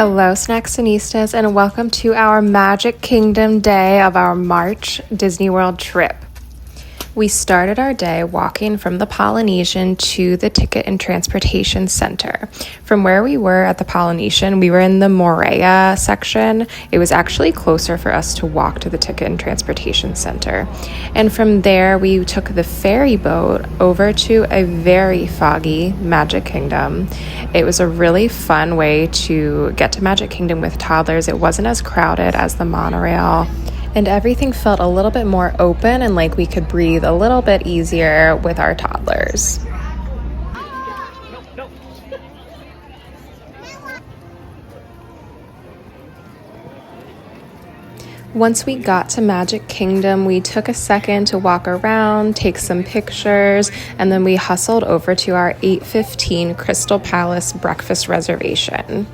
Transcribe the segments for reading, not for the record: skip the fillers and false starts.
Hello, Snacksonistas, and welcome to our Magic Kingdom day of our March Disney World trip. We started our day walking from the Polynesian to the Ticket and Transportation Center. From where we were at the Polynesian, we were in the Morea section. It was actually closer for us to walk to the Ticket and Transportation Center. And from there, we took the ferry boat over to a very foggy Magic Kingdom. It was a really fun way to get to Magic Kingdom with toddlers. It wasn't as crowded as the monorail, and everything felt a little bit more open and like we could breathe a little bit easier with our toddlers. Once we got to Magic Kingdom, we took a second to walk around, take some pictures, and then we hustled over to our 8:15 Crystal Palace breakfast reservation.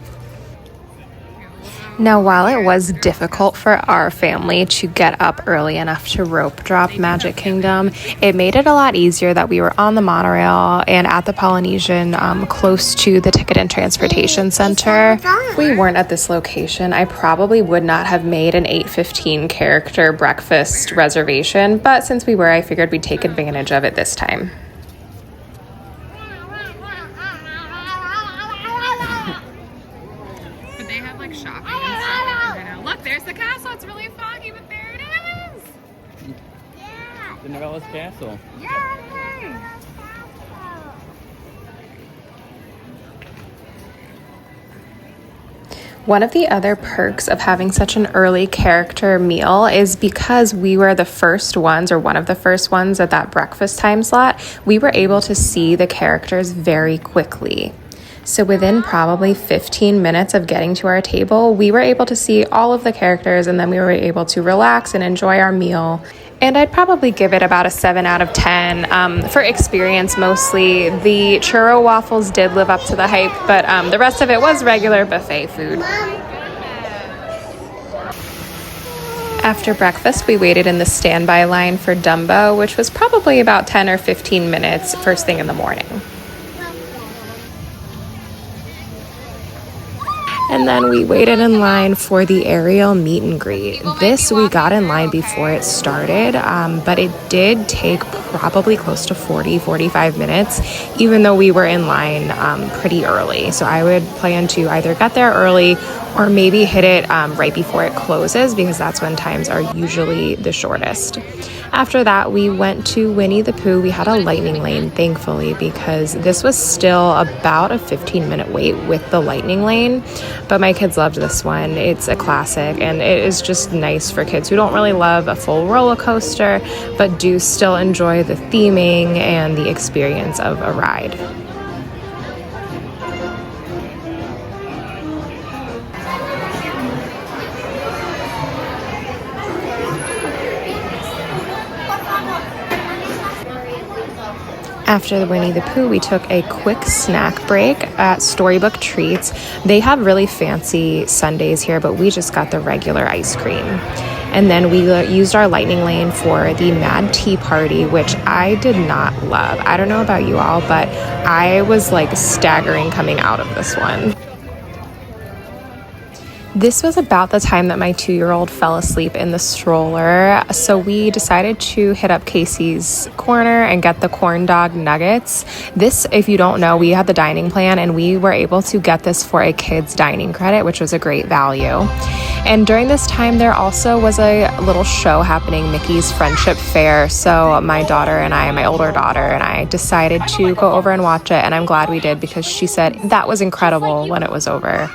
Now, while it was difficult for our family to get up early enough to rope drop Magic Kingdom, it made it a lot easier that we were on the monorail and at the Polynesian, close to the Ticket and Transportation Center. If we weren't at this location, I probably would not have made an 8:15 character breakfast reservation, but since we were, I figured we'd take advantage of it this time. But they have like shopping and stuff. I know. Look, there's the castle. It's really foggy, but there it is. Yeah. Cinderella's castle. Yay! One of the other perks of having such an early character meal is because we were the first ones, or one of the first ones at that breakfast time slot, we were able to see the characters very quickly. So within probably 15 minutes of getting to our table, we were able to see all of the characters, and then we were able to relax and enjoy our meal. And I'd probably give it about a 7 out of 10 for experience mostly. The churro waffles did live up to the hype, but the rest of it was regular buffet food. After breakfast, we waited in the standby line for Dumbo, which was probably about 10 or 15 minutes first thing in the morning. And then we waited in line for the Ariel meet and greet. This, we got in line before it started, but it did take probably close to 45 minutes, even though we were in line pretty early. So I would plan to either get there early or maybe hit it right before it closes, because that's when times are usually the shortest. After that, we went to Winnie the Pooh. We had a lightning lane, thankfully, because this was still about a 15-minute wait with the lightning lane. But my kids loved this one. It's a classic, and it is just nice for kids who don't really love a full roller coaster, but do still enjoy the theming and the experience of a ride. After the Winnie the Pooh, we took a quick snack break at Storybook Treats. They have really fancy sundaes here, but we just got the regular ice cream. And then we used our lightning lane for the Mad Tea Party, which I did not love. I don't know about you all, but I was like staggering coming out of this one. This was about the time that my 2-year-old fell asleep in the stroller, so we decided to hit up Casey's Corner and get the corn dog nuggets. This, if you don't know, we had the dining plan, and we were able to get this for a kid's dining credit, which was a great value. And during this time, there also was a little show happening, Mickey's Friendship Fair, so my older daughter and I decided to go over and watch it, and I'm glad we did, because she said that was incredible when it was over.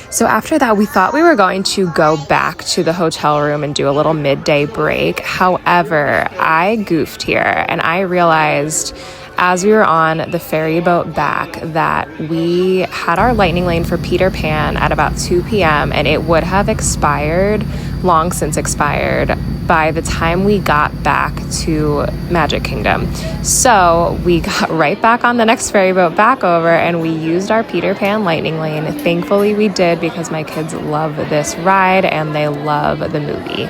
So after that, we thought we were going to go back to the hotel room and do a little midday break. However, I goofed here, and I realized as we were on the ferry boat back that we had our lightning lane for Peter Pan at about 2 p.m. and it would have long since expired by the time we got back to Magic Kingdom. So we got right back on the next ferry boat back over, and we used our Peter Pan lightning lane. Thankfully we did, because my kids love this ride and they love the movie.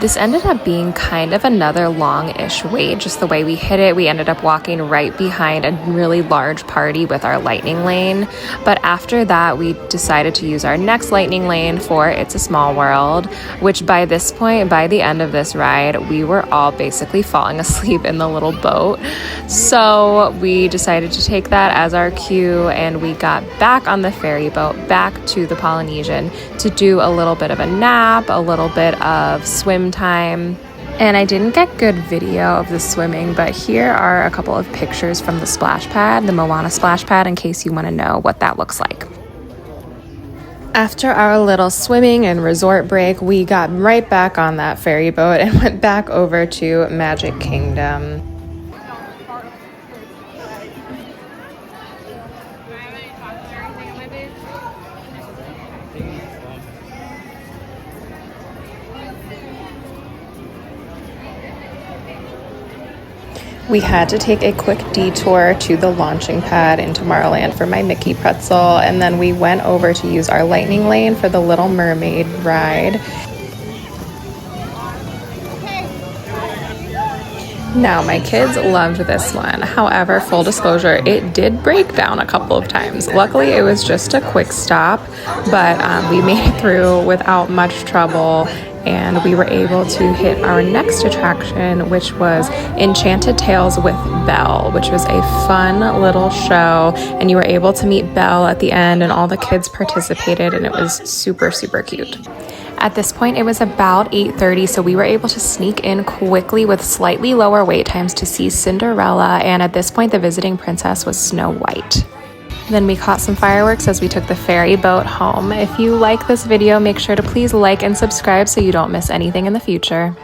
This ended up being kind of another long-ish wait, just the way we hit it. We ended up walking right behind a really large party with our lightning lane. But after that, we decided to use our next lightning lane for It's a Small World, which by this point, by the end of this ride, we were all basically falling asleep in the little boat. So we decided to take that as our cue, and we got back on the ferry boat, back to the Polynesian to do a little bit of a nap, a little bit of swim time. And I didn't get good video of the swimming, but here are a couple of pictures from the splash pad, the Moana splash pad, in case you want to know what that looks like. After our little swimming and resort break, we got right back on that ferry boat and went back over to Magic Kingdom. We had to take a quick detour to the launching pad in Tomorrowland for my Mickey pretzel, and then we went over to use our lightning lane for the Little Mermaid ride. Now, my kids loved this one. However, full disclosure, it did break down a couple of times. Luckily, it was just a quick stop, but we made it through without much trouble. And we were able to hit our next attraction, which was Enchanted Tales with Belle, which was a fun little show. And you were able to meet Belle at the end, and all the kids participated, and it was super, super cute. At this point, it was about 8:30, so we were able to sneak in quickly with slightly lower wait times to see Cinderella, and at this point, the visiting princess was Snow White. Then we caught some fireworks as we took the ferry boat home. If you like this video, make sure to please like and subscribe so you don't miss anything in the future.